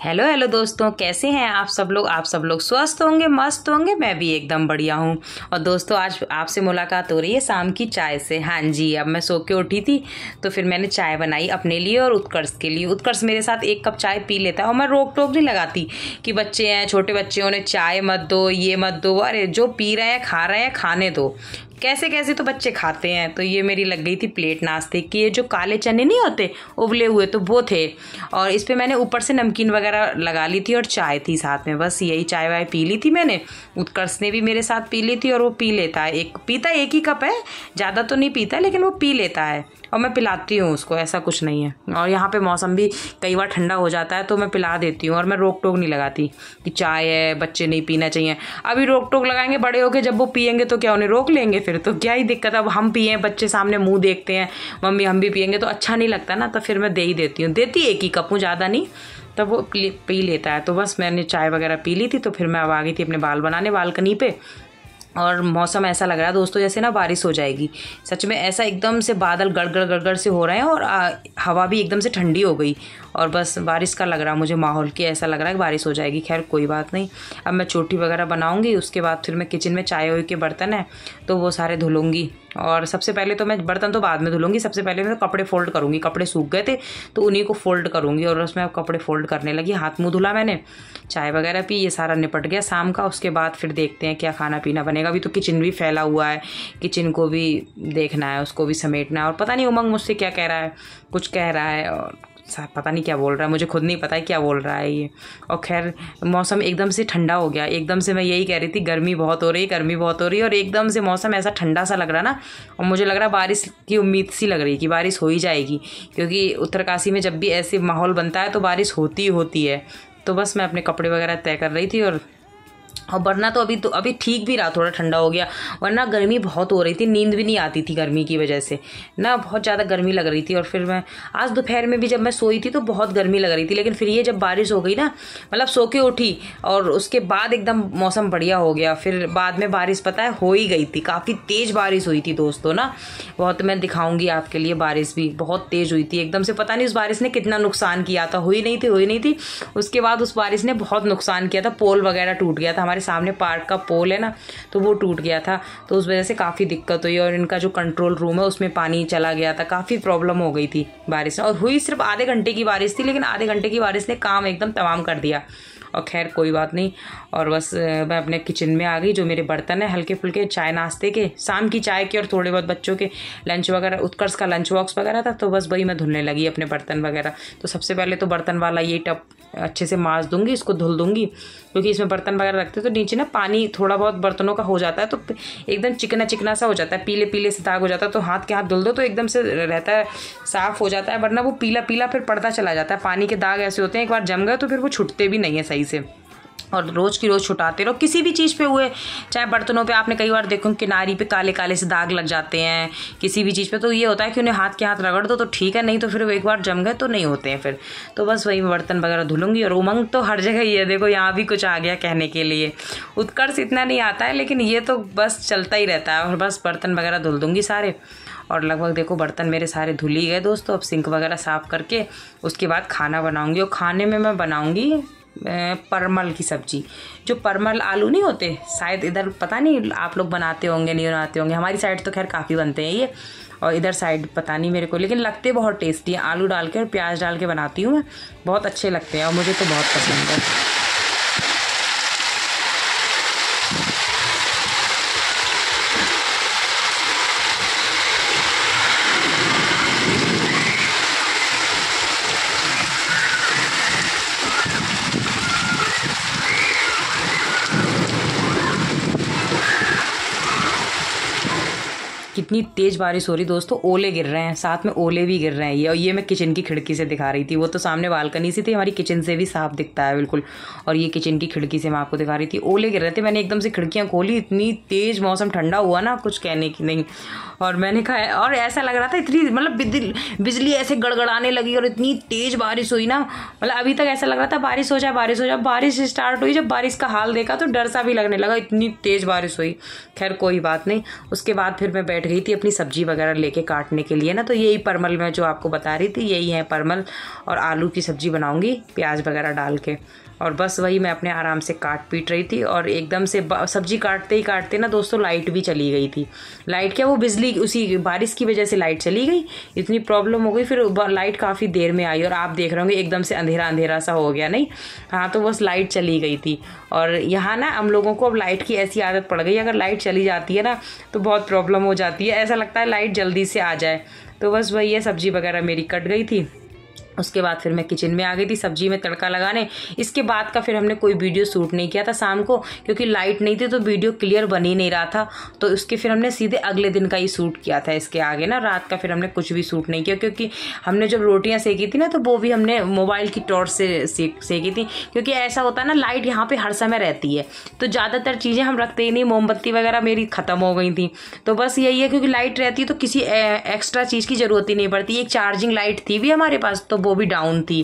Hello hello दोस्तों, कैसे हैं आप सब लोग। आप सब लोग स्वस्थ होंगे, मस्त होंगे। मैं भी एकदम बढ़िया हूँ। और दोस्तों, आज आपसे मुलाकात हो रही है शाम की चाय से। हाँ जी, अब मैं सो के उठी थी तो फिर मैंने चाय बनाई अपने लिए और उत्कर्ष के लिए। उत्कर्ष मेरे साथ 1 कप चाय पी लेता है और मैं रोक टोक नहीं लगाती कि बच्चे हैं, छोटे बच्चे, उन्हें चाय मत दो, ये मत दो। अरे जो पी रहे हैं, खा रहे हैं, खाने दो। कैसे कैसे तो बच्चे खाते हैं। तो ये मेरी लग गई थी प्लेट नाश्ते की। ये जो काले चने नहीं होते उबले हुए, तो वो थे। और इस पे मैंने ऊपर से नमकीन वगैरह लगा ली थी और चाय थी साथ में। बस यही चाय वाय पी ली थी मैंने। उत्कर्ष ने भी मेरे साथ पी ली थी और वो पी लेता है, एक ही कप है, ज़्यादा तो नहीं पीता लेकिन वो पी लेता है। और मैं पिलाती हूँ उसको, ऐसा कुछ नहीं है। और यहाँ पे मौसम भी कई बार ठंडा हो जाता है तो मैं पिला देती हूँ। और मैं रोक टोक नहीं लगाती कि चाय है, बच्चे नहीं पीना चाहिए। अभी रोक टोक लगाएंगे, बड़े होके जब वो पियेंगे तो क्या उन्हें रोक लेंगे? फिर तो क्या ही दिक्कत है। अब हम पिए, बच्चे सामने मुंह देखते हैं, मम्मी हम भी पियेंगे तो अच्छा नहीं लगता ना। तो फिर मैं दे ही देती हूँ। देती 1 ही कप हूँ, ज़्यादा नहीं। तब वो पी लेता है। तो बस मैंने चाय वगैरह पी ली थी तो फिर मैं अब आ गई थी अपने बाल बनाने बालकनी पे। और मौसम ऐसा लग रहा है दोस्तों जैसे ना बारिश हो जाएगी। सच में ऐसा एकदम से बादल गड़गड़ गड़गड़ से हो रहे हैं और हवा भी एकदम से ठंडी हो गई। और बस बारिश का लग रहा है मुझे, माहौल की ऐसा लग रहा है कि बारिश हो जाएगी। खैर कोई बात नहीं। अब मैं चोटी वगैरह बनाऊंगी, उसके बाद फिर मैं किचन में चाय वाय के बर्तन है तो वो सारे धुलूंगी। और सबसे पहले तो मैं बर्तन तो बाद में धुलूंगी, सबसे पहले मैं कपड़े फोल्ड करूँगी। कपड़े सूख गए थे तो उन्हीं को फोल्ड करूँगी। और उसमें अब कपड़े फोल्ड करने लगी, हाथ मुँह धुला मैंने, चाय वगैरह पी, ये सारा निपट गया शाम का। उसके बाद फिर देखते हैं क्या खाना पीना बनेगा। अभी तो किचन भी फैला हुआ है, किचन को भी देखना है, उसको भी समेटना है। और पता नहीं उमंग मुझसे क्या कह रहा है, कुछ कह रहा है और पता नहीं क्या बोल रहा है, मुझे खुद नहीं पता है क्या बोल रहा है ये। और खैर मौसम एकदम से ठंडा हो गया। एकदम से मैं यही कह रही थी गर्मी बहुत हो रही, गर्मी बहुत हो रही है। और एकदम से मौसम ऐसा ठंडा सा लग रहा ना, और मुझे लग रहा बारिश की उम्मीद सी लग रही कि बारिश हो ही जाएगी। क्योंकि उत्तरकाशी में जब भी ऐसे माहौल बनता है तो बारिश होती ही होती है। तो बस मैं अपने कपड़े वगैरह तय कर रही थी। और वरना तो अभी ठीक भी रहा, थोड़ा ठंडा हो गया। वरना गर्मी बहुत हो रही थी, नींद भी नहीं आती थी गर्मी की वजह से ना, बहुत ज़्यादा गर्मी लग रही थी। और फिर मैं आज दोपहर में भी जब मैं सोई थी तो बहुत गर्मी लग रही थी। लेकिन फिर ये जब बारिश हो गई ना, मतलब सो के उठी और उसके बाद एकदम मौसम बढ़िया हो गया। फिर बाद में बारिश पता है हो ही गई थी, काफ़ी तेज़ बारिश हुई थी दोस्तों ना। बहुत, मैं दिखाऊंगी आपके लिए, बारिश भी बहुत तेज़ हुई थी एकदम से। पता नहीं उस बारिश ने कितना नुकसान किया था। हुई नहीं थी। उसके बाद उस बारिश ने बहुत नुकसान किया था। पोल वगैरह टूट गया था, हमारे सामने पार्क का पोल है ना, तो वो टूट गया था। तो उस वजह से काफ़ी दिक्कत हुई। और इनका जो कंट्रोल रूम है उसमें पानी चला गया था, काफ़ी प्रॉब्लम हो गई थी बारिश में। और हुई सिर्फ आधे घंटे की बारिश थी, लेकिन आधे घंटे की बारिश ने काम एकदम तमाम कर दिया। और खैर कोई बात नहीं। और बस मैं अपने किचन में आ गई। जो मेरे बर्तन है हल्के फुल्के चाय नाश्ते के, शाम की चाय के, और थोड़े बहुत बच्चों के लंच वगैरह, उत्कर्ष का लंच बॉक्स वगैरह था, तो बस वही मैं धुलने लगी अपने बर्तन वगैरह। तो सबसे पहले तो बर्तन वाला ये टब अच्छे से मांज दूंगी, इसको धुल दूंगी। क्योंकि इसमें बर्तन वगैरह रखते तो नीचे ना पानी थोड़ा बहुत बर्तनों का हो जाता है तो एकदम चिकना चिकना सा हो जाता है, पीले पीले से दाग हो जाता है। तो हाथ के हाथ धुल दो तो एकदम से रहता है, साफ हो जाता है। वरना वो पीला पीला फिर पड़ता चला जाता है। पानी के दाग ऐसे होते हैं, एक बार जम गए तो फिर वो छुटते भी नहीं है सही से। और रोज़ की रोज़ छुटाते रहो, किसी भी चीज़ पे हुए, चाहे बर्तनों पे। आपने कई बार देखो किनारी पे काले काले से दाग लग जाते हैं किसी भी चीज़ पे, तो ये होता है कि उन्हें हाथ के हाथ रगड़ दो तो ठीक है, नहीं तो फिर वो एक बार जम गए तो नहीं होते हैं फिर। तो बस वही बर्तन वगैरह धुलूंगी। और उमंग तो हर जगह ही है, देखो यहाँ भी कुछ आ गया कहने के लिए। उत्कर्ष इतना नहीं आता है, लेकिन ये तो बस चलता ही रहता है। और बस बर्तन वगैरह धुल दूँगी सारे। और लगभग देखो बर्तन मेरे सारे धुल ही गए दोस्तों। अब सिंक वगैरह साफ़ करके उसके बाद खाना बनाऊँगी। और खाने में मैं बनाऊँगी परमल की सब्जी। जो परमल आलू नहीं होते, शायद इधर पता नहीं आप लोग बनाते होंगे नहीं बनाते होंगे, हमारी साइड तो खैर काफ़ी बनते हैं ये। और इधर साइड पता नहीं मेरे को, लेकिन लगते बहुत टेस्टी हैं। आलू डाल के और प्याज डाल के बनाती हूँ मैं, बहुत अच्छे लगते हैं और मुझे तो बहुत पसंद है। कितनी तेज़ बारिश हो रही दोस्तों, ओले गिर रहे हैं, साथ में ओले भी गिर रहे हैं। ये मैं किचन की खिड़की से दिखा रही थी, वो तो सामने बालकनी सी थी, हमारी किचन से भी साफ दिखता है बिल्कुल। और ये किचन की खिड़की से मैं आपको दिखा रही थी, ओले गिर रहे थे। मैंने एकदम से खिड़कियाँ खोली, इतनी तेज़ मौसम ठंडा हुआ ना, कुछ कहने की नहीं। और मैंने कहा, और ऐसा लग रहा था इतनी, मतलब बिजली ऐसे गड़गड़ाने लगी और इतनी तेज़ बारिश हुई ना, मतलब अभी तक ऐसा लग रहा था बारिश हो जाए बारिश हो जाए। बारिश स्टार्ट हुई, जब बारिश का हाल देखा तो डर सा भी लगने लगा, इतनी तेज़ बारिश हुई। खैर कोई बात नहीं। उसके बाद फिर मैं बैठ गई रही थी अपनी सब्जी वगैरह लेके काटने के लिए ना, तो यही परमल मैं जो आपको बता रही थी यही है परमल, और आलू की सब्ज़ी बनाऊंगी प्याज वगैरह डाल के। और बस वही मैं अपने आराम से काट पीट रही थी, और एकदम से सब्जी काटते ही काटते ना दोस्तों लाइट भी चली गई थी। लाइट क्या, वो बिजली उसी बारिश की वजह से लाइट चली गई, इतनी प्रॉब्लम हो गई। फिर लाइट काफ़ी देर में आई और आप देख रहे होंगे एकदम से अंधेरा अंधेरा सा हो गया, नहीं हाँ, तो बस लाइट चली गई थी। और यहाँ ना हम लोगों को अब लाइट की ऐसी आदत पड़ गई, अगर लाइट चली जाती है ना तो बहुत प्रॉब्लम हो जाती है, ऐसा लगता है लाइट जल्दी से आ जाए। तो बस वही है, सब्जी वगैरह मेरी कट गई थी। उसके बाद फिर मैं किचन में आ गई थी सब्जी में तड़का लगाने। इसके बाद का फिर हमने कोई वीडियो शूट नहीं किया था शाम को, क्योंकि लाइट नहीं थी तो वीडियो क्लियर बन ही नहीं रहा था। तो उसके फिर हमने सीधे अगले दिन का ही शूट किया था। इसके आगे ना रात का फिर हमने कुछ भी शूट नहीं किया, क्योंकि हमने जब रोटियां सेकी थी ना तो वो भी हमने मोबाइल की टॉर्च से सेकी थी, क्योंकि ऐसा होता है ना लाइट यहाँ पर हर समय रहती है, तो ज़्यादातर चीज़ें हम रखते ही नहीं। मोमबत्ती वगैरह मेरी ख़त्म हो गई थी, तो बस यही है, क्योंकि लाइट रहती है तो किसी एक्स्ट्रा चीज़ की ज़रूरत ही नहीं पड़ती। एक चार्जिंग लाइट थी भी हमारे पास, तो वो भी डाउन थी,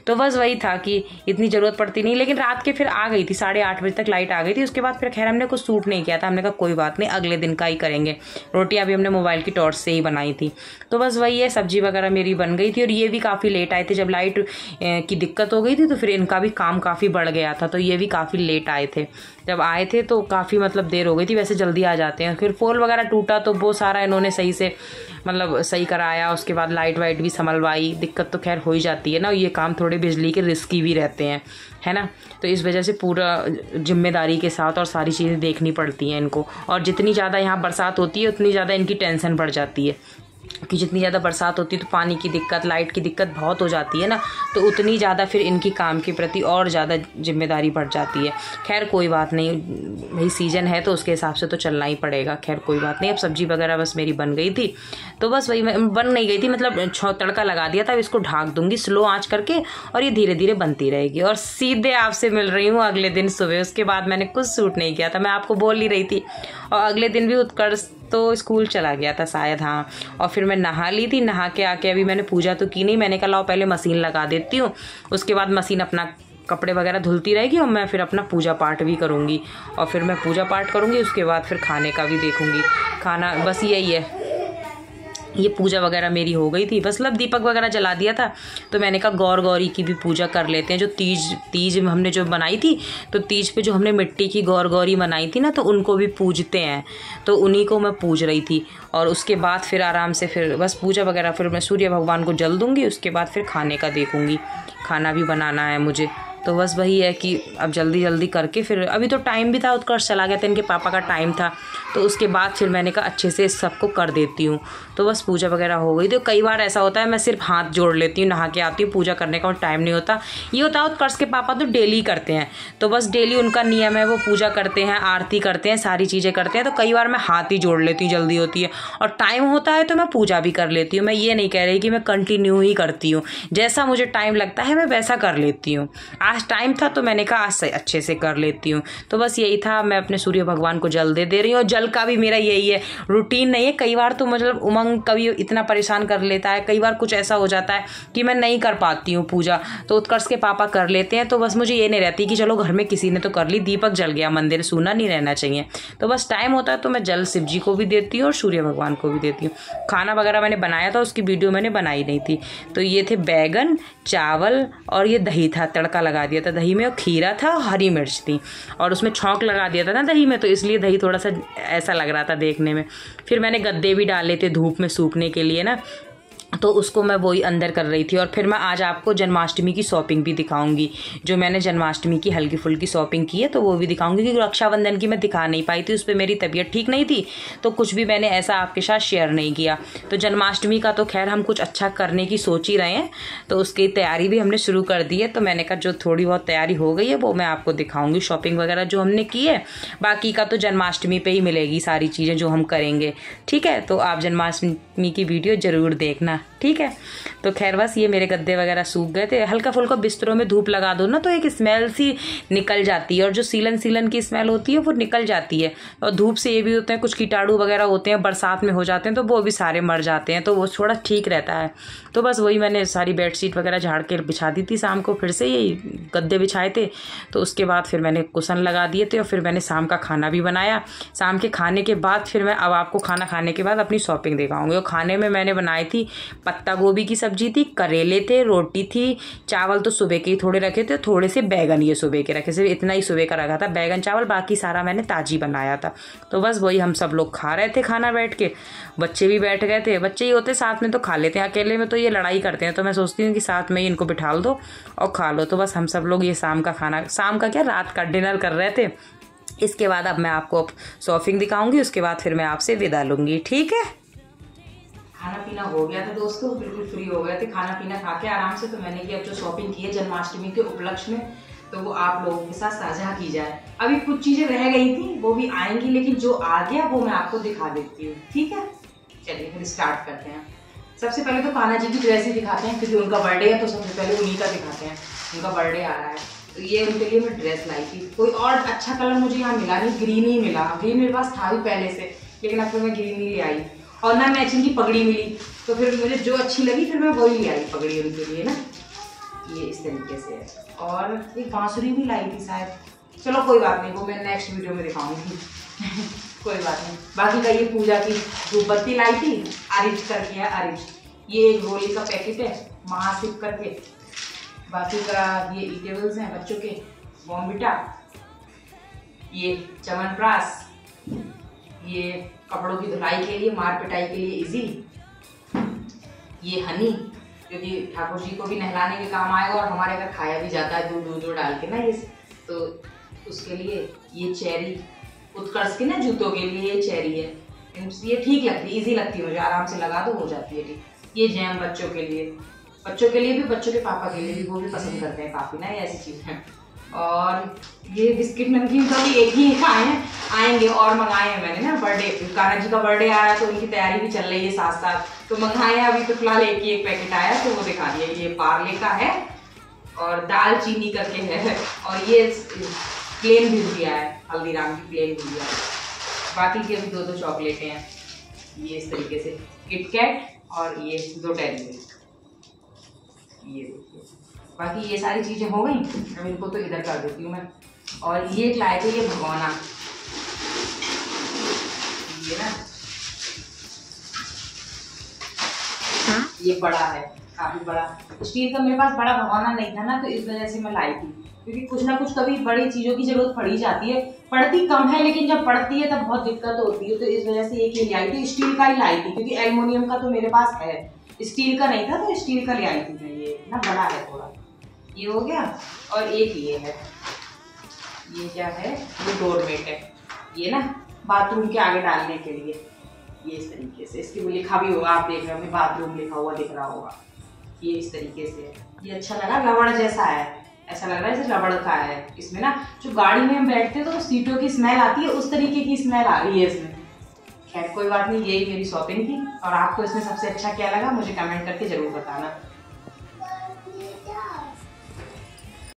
तो बस वही था कि इतनी ज़रूरत पड़ती नहीं। लेकिन रात के फिर आ गई थी, 8:30 बजे तक लाइट आ गई थी। उसके बाद फिर खैर हमने कुछ शूट नहीं किया था, हमने कहा कोई बात नहीं अगले दिन का ही करेंगे। रोटियां भी हमने मोबाइल की टॉर्च से ही बनाई थी। तो बस वही है, सब्जी वगैरह मेरी बन गई थी। और ये भी काफ़ी लेट आए थे, जब लाइट की दिक्कत हो गई थी तो फिर इनका भी काम काफ़ी बढ़ गया था, तो ये भी काफ़ी लेट आए थे। जब आए थे तो काफ़ी मतलब देर हो गई थी, वैसे जल्दी आ जाते हैं। फिर पोल वगैरह टूटा तो वो सारा इन्होंने सही से मतलब सही कराया। उसके बाद लाइट वाइट भी संभलवाई। दिक्कत तो खैर हो ही जाती है ना, ये काम थोड़े बिजली के रिस्की भी रहते हैं, है ना। तो इस वजह से पूरा जिम्मेदारी के साथ और सारी चीज़ें देखनी पड़ती हैं इनको। और जितनी ज़्यादा यहाँ बरसात होती है उतनी ज़्यादा इनकी टेंशन बढ़ जाती है, कि जितनी ज़्यादा बरसात होती है तो पानी की दिक्कत, लाइट की दिक्कत बहुत हो जाती है ना, तो उतनी ज़्यादा फिर इनकी काम के प्रति और ज़्यादा जिम्मेदारी बढ़ जाती है। खैर कोई बात नहीं, भाई सीज़न है तो उसके हिसाब से तो चलना ही पड़ेगा। खैर कोई बात नहीं। अब सब्जी वगैरह बस मेरी बन गई थी, तो बस वही बन नहीं गई थी मतलब तड़का लगा दिया था। अब इसको ढाक दूंगी स्लो आँच करके, और ये धीरे धीरे बनती रहेगी। और सीधे आपसे मिल रही हूँ अगले दिन सुबह। उसके बाद मैंने कुछ शूट नहीं किया था, मैं आपको बोल ही रही थी। और अगले दिन भी उत्कर्ष तो स्कूल चला गया था शायद, हाँ। और फिर मैं नहा ली थी, नहा के आके अभी मैंने पूजा तो की नहीं, मैंने कहा लाओ पहले मशीन लगा देती हूँ, उसके बाद मशीन अपना कपड़े वगैरह धुलती रहेगी और मैं फिर अपना पूजा पाठ भी करूँगी। और फिर मैं पूजा पाठ करूँगी, उसके बाद फिर खाने का भी देखूँगी। खाना बस यही है, ये पूजा वगैरह मेरी हो गई थी। बस लब दीपक वगैरह जला दिया था, तो मैंने कहा गौर गौरी की भी पूजा कर लेते हैं। जो तीज हमने जो बनाई थी, तो तीज पे जो हमने मिट्टी की गौर गौरी बनाई थी ना, तो उनको भी पूजते हैं, तो उन्हीं को मैं पूज रही थी। और उसके बाद फिर आराम से फिर बस पूजा वगैरह, फिर मैं सूर्य भगवान को जल दूँगी। उसके बाद फिर खाने का देखूँगी, खाना भी बनाना है मुझे। तो बस वही है कि अब जल्दी जल्दी करके फिर अभी तो टाइम भी था, उत्कर्ष चला गया था, इनके पापा का टाइम था, तो उसके बाद फिर मैंने कहा अच्छे से सबको कर देती हूँ। तो बस पूजा वगैरह हो गई। तो कई बार ऐसा होता है मैं सिर्फ हाथ जोड़ लेती हूँ, नहा के आती हूँ, पूजा करने का और टाइम नहीं होता। ये होता है उत्कर्ष के पापा तो डेली करते हैं, तो बस डेली उनका नियम है, वो पूजा करते हैं, आरती करते हैं, सारी चीज़ें करते हैं। तो कई बार मैं हाथ ही जोड़ लेती हूँ, जल्दी होती है और टाइम होता है तो मैं पूजा भी कर लेती हूँ। मैं ये नहीं कह रही कि मैं कंटिन्यू ही करती हूँ, जैसा मुझे टाइम लगता है मैं वैसा कर लेती हूँ। आज टाइम था तो मैंने कहा आज से अच्छे से कर लेती हूँ। तो बस यही था, मैं अपने सूर्य भगवान को जल दे रही हूँ। जल का भी मेरा यही है, रूटीन नहीं है। कई बार तो मतलब उमंग कभी इतना परेशान कर लेता है, कई बार कुछ ऐसा हो जाता है कि मैं नहीं कर पाती हूँ पूजा, तो उत्कर्ष के पापा कर लेते हैं। तो बस मुझे ये नहीं रहती कि चलो घर में किसी ने तो कर ली, दीपक जल गया, मंदिर सूना नहीं रहना चाहिए। तो बस टाइम होता है तो मैं जल शिव जी को भी देती हूँ और सूर्य भगवान को भी देती हूँ। खाना वगैरह मैंने बनाया था, उसकी वीडियो मैंने बनाई नहीं थी। तो ये थे बैगन, चावल और ये दही था, तड़का लगा दिया था दही में, और खीरा था, हरी मिर्च थी, और उसमें छौंक लगा दिया था ना दही में, तो इसलिए दही थोड़ा सा ऐसा लग रहा था देखने में। फिर मैंने गद्दे भी डाले थे धूप में सूखने के लिए ना, तो उसको मैं वही अंदर कर रही थी। और फिर मैं आज आपको जन्माष्टमी की शॉपिंग भी दिखाऊंगी, जो मैंने जन्माष्टमी की हल्की फुल्की शॉपिंग की है, तो वो भी दिखाऊंगी। क्योंकि रक्षाबंधन की मैं दिखा नहीं पाई थी, उस पर मेरी तबीयत ठीक नहीं थी, तो कुछ भी मैंने ऐसा आपके साथ शेयर नहीं किया। तो जन्माष्टमी का तो खैर हम कुछ अच्छा करने की सोच ही रहे हैं, तो उसकी तैयारी भी हमने शुरू कर दी है। तो मैंने कहा जो थोड़ी बहुत तैयारी हो गई है वो मैं आपको दिखाऊंगी, शॉपिंग वगैरह जो हमने की है। बाकी का तो जन्माष्टमी पे ही मिलेगी सारी चीज़ें जो हम करेंगे, ठीक है। तो आप जन्माष्टमी मी की वीडियो ज़रूर देखना, ठीक है। तो खैर बस ये मेरे गद्दे वगैरह सूख गए थे। हल्का फुल्का बिस्तरों में धूप लगा दो ना तो एक स्मेल सी निकल जाती है, और जो सीलन की स्मेल होती है वो निकल जाती है। और धूप से ये भी होते हैं कुछ कीटाणु वगैरह होते हैं, बरसात में हो जाते हैं तो वो भी सारे मर जाते हैं, तो वो थोड़ा ठीक रहता है। तो बस वही मैंने सारी बेडशीट वगैरह झाड़ के बिछा दी थी शाम को, फिर से यही गद्दे बिछाए थे। तो उसके बाद फिर मैंने कुशन लगा दिए थे, और फिर मैंने शाम का खाना भी बनाया। शाम के खाने के बाद फिर मैं अब आपको खाना खाने के बाद अपनी शॉपिंग दिखाऊंगी। और खाने में मैंने बनाई थी पत्ता गोभी की सब्जी थी, करेले थे, रोटी थी, चावल तो सुबह के ही थोड़े रखे थे, थोड़े से बैगन ये सुबह के रखे, सिर्फ इतना ही सुबह का रखा था बैगन चावल, बाकी सारा मैंने ताजी बनाया था। तो बस वही हम सब लोग खा रहे थे खाना बैठ के, बच्चे भी बैठ गए थे। बच्चे ही होते साथ में तो खा लेते हैं, अकेले में तो ये लड़ाई करते हैं, तो मैं सोचती हूँ कि साथ में ही इनको बिठा दो और खा लो। तो बस हम सब लोग ये शाम का खाना, शाम का क्या रात का डिनर कर रहे थे। इसके बाद अब मैं आपको शॉपिंग दिखाऊंगी, उसके बाद फिर मैं आपसे विदा लूंगी, ठीक है। खाना पीना हो गया था दोस्तों, बिल्कुल फ्री हो गए थे खाना पीना खा के आराम से। तो मैंने कि अब जो शॉपिंग की है जन्माष्टमी के उपलक्ष्य में, तो वो आप लोगों के साथ साझा की जाए। अभी कुछ चीजें रह गई थी वो भी आएंगी, लेकिन जो आ गया वो मैं आपको दिखा देती हूँ, ठीक है। चलिए फिर स्टार्ट करते हैं। सबसे पहले तो कान्हा जी की ड्रेस ही दिखाते हैं, क्योंकि उनका बर्थडे है तो सबसे पहले उन्हीं का दिखाते हैं, उनका बर्थडे आ रहा है। तो ये उनके लिए मैं ड्रेस लाई थी। कोई और अच्छा कलर मुझे यहाँ मिला नहीं, ग्रीन ही मिला। ग्रीन मेरे पास था भी पहले से, लेकिन अब तो मैं ग्रीन ही ले आई। और ना मैचिंग की पगड़ी मिली, तो फिर मुझे जो अच्छी लगी फिर मैं वही ले आई पगड़ी उनके लिए ना। ये इस तरीके से है। और एक बांसुरी भी लाई थी शायद, चलो कोई बात नहीं, वो मैं नेक्स्ट वीडियो में दिखाऊंगी कोई बात नहीं। बाकी का ये पूजा की धूपबत्ती लाई थी, आरिज करके है, आरिज। ये एक रोली का पैकेट है महाशिव करके। बाकी का ये ईटेबल्स हैं बच्चों के, बॉम्बिटा, ये च्यवनप्राश, ये कपड़ों की धुलाई के लिए, मार पिटाई के लिए इजी, ये हनी क्योंकि ठाकुर जी को भी नहलाने के काम आएगा, और हमारे घर खाया भी जाता है दूध डाल के ना ये, तो उसके लिए ये चेरी, उत्कर्ष के ना जूतों के लिए ये चेरी है, ये ठीक लगती है, इजी लगती है मुझे, आराम से लगा दो हो जाती है ठीक। ये जैम बच्चों के लिए भी, बच्चों के पापा के लिए भी, वो भी पसंद करते हैं काफी ना ये ऐसी चीज है। और ये बिस्किट नमकीन तो अभी एक ही खाए हैं, आएंगे और मंगाए हैं मैंने ना, बर्थडे कान्हा जी का बर्थडे आ रहा है तो उनकी तैयारी भी चल रही है साथ साथ, तो मंगाए हैं। अभी तो फिलहाल एक ही एक पैकेट आया तो वो दिखा दिया। ये पार्ले का है और दाल चीनी करके है, और ये प्लेन भुजिया है, हल्दीराम की प्लेन भुजिया। बाकी की अभी 2-2 चॉकलेटें हैं, ये इस तरीके से किटकैट, और ये 2 टेरी मिल्क, ये देखिए। बाकी ये सारी चीजें हो गई, अब इनको तो इधर कर देती हूँ मैं। और ये लाए थे ये भगवाना, ये ना ये बड़ा है, काफी बड़ा। स्टील का मेरे पास बड़ा भगवाना नहीं था ना, तो इस वजह से मैं लाई थी, क्योंकि कुछ ना कुछ कभी बड़ी चीजों की जरूरत पड़ ही जाती है। पड़ती कम है लेकिन जब पड़ती है तब बहुत दिक्कत होती है, तो इस वजह से एक ही ले आई थी। स्टील का ही लाई थी क्योंकि एल्युमिनियम का तो मेरे पास है, स्टील का नहीं था तो स्टील का ले आई थी मैं। ये ना बड़ा है थोड़ा, ये हो गया। और एक ये है, ये क्या है, ये डोरमेट है, ये ना बाथरूम के आगे डालने के लिए, ये इस तरीके से, इसकी वो लिखा भी होगा, आप देख रहे होंगे बाथरूम लिखा हुआ दिख रहा होगा, ये इस तरीके से। ये अच्छा लगा, रबड़ जैसा है, ऐसा लग रहा है जैसे रबड़ का है। इसमें ना जो गाड़ी में हम बैठते हैं तो सीटों की स्मेल आती है, उस तरीके की स्मेल आ रही है इसमें। खैर कोई बात नहीं, यही मेरी शॉपिंग थी। और आपको इसमें सबसे अच्छा क्या लगा मुझे कमेंट करके जरूर बताना।